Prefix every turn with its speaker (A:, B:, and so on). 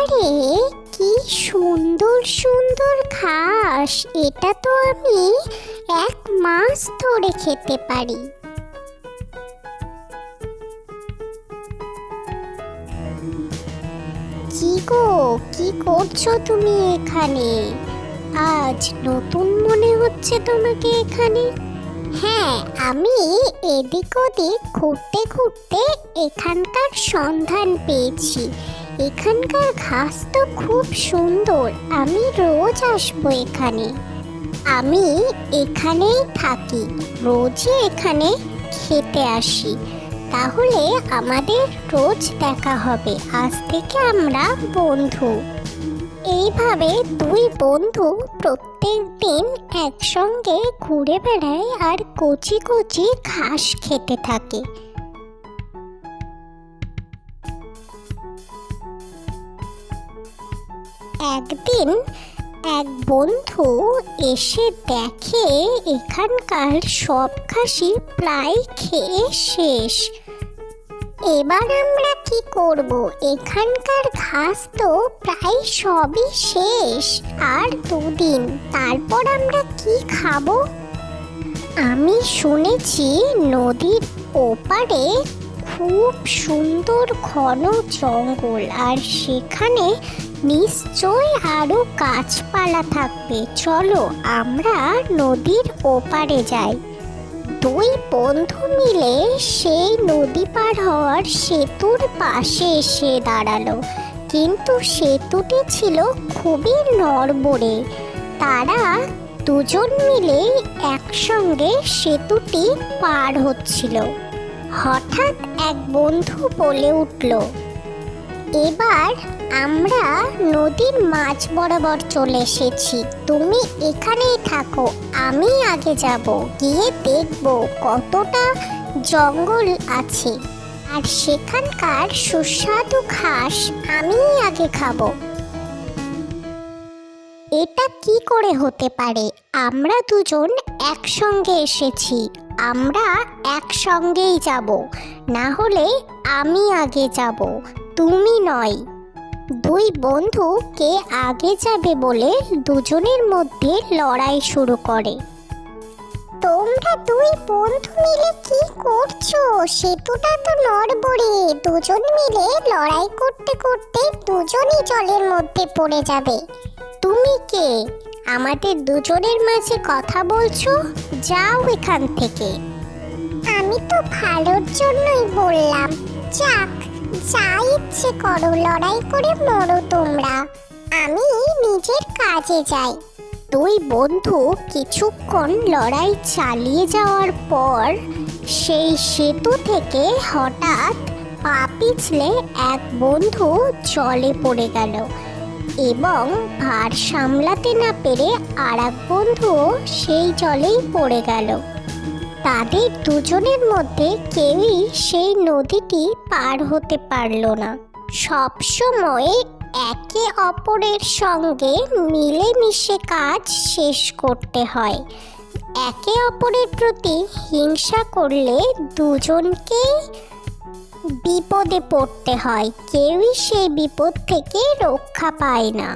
A: আরে কি সুন্দর সুন্দর ঘাস! এটা তো আমি 1 মাস ধরে খেতে পারি। কি গো, কি করছো তুমি এখানে? আজ নতুন মনে হচ্ছে তোমাকে এখানে। হ্যাঁ, আমি এদিক ওদিক ঘুরতে ঘুরতে এখানকার সন্ধান পেয়েছি। এখানকার ঘাস তো খুব সুন্দর, আমি রোজ আসবো এখানে। আমি এখানেই থাকি, রোজই এখানে খেতে আসি। তাহলে আমাদের রোজ দেখা হবে, আজ থেকে আমরা বন্ধু। এইভাবে 2 বন্ধু প্রত্যেক দিন একসঙ্গে ঘুরে বেড়ায় আর কচি কচি ঘাস খেতে থাকে। একদিন এক বন্ধু এসে দেখে এখানকার সব ঘাসই প্রায় খেয়ে শেষ। এবার আমরা কি করব? এখানকার ঘাস তো প্রায় সবই শেষ, আর 2 দিন, তারপর আমরা কি খাবো? আমি শুনেছি নদীর ওপারে খুব সুন্দর ঘন জঙ্গল, আর সেখানে নিশ্চয় আরো গাছপালা থাকবে। চলো আমরা নদীর ওপারে যাই। 2 বন্ধু মিলে সেই নদী পার হওয়ার সেতুর পাশে এসে দাঁড়ালো, কিন্তু সেতুটি ছিল খুবই নড়বড়ে। তারা 2 জন মিলে একসঙ্গে সেতুটি পার হচ্ছিল। হঠাৎ এক বন্ধু বলে উঠল, এবার আমরা নদীর মাঝ বরাবর চলে এসেছি, তুমি এখানেই থাকো, আমি আগে যাব, গিয়ে দেখব কতটা জঙ্গল আছে, আর সেখানকার সুস্বাদু ঘাস আমি আগে খাবো। এটা কি করে হতে পারে? আমরা 2 জন একসঙ্গে এসেছি, আমরা একসঙ্গেই যাব, না হলে আমি আগে যাব, তুমি নয়। 2 বন্ধু কে আগে যাবে বলে 2 জনের মধ্যে লড়াই শুরু করে। তোমরা 2 বন্ধু মিলে কি করছো? সেতুটা তো নড়বড়ে, 2 জন মিলে লড়াই করতে করতে 2 জনই জলের মধ্যে পড়ে যাবে। তুমি কে? আমাদের 2 জনের মাঝে কথা বলছো? যাও এখান থেকে। আমি তো ভালোর জন্যই বললাম, যাক, যা ইচ্ছে করো, লড়াই করে মরো তোমরা, আমি নিজের কাজে যাই। 2 বন্ধু কিছুক্ষণ লড়াই চালিয়ে যাওয়ার পর সেই সেতু থেকে হঠাৎ পা পিছলে এক বন্ধু জলে পড়ে গেল, এবং ভার সামলাতে না পেরে আরেক বন্ধুও সেই জলেই পড়ে গেল। তাদের 2 জনের মধ্যে কেউই সেই নদীটি পার হতে পারল না। সব সময় একে অপরের সঙ্গে মিলেমিশে কাজ শেষ করতে হয়। একে অপরের প্রতি হিংসা করলে 2 জনকেই বিপদে পড়তে হয়, কেউই সেই বিপদ থেকে রক্ষা পায় না।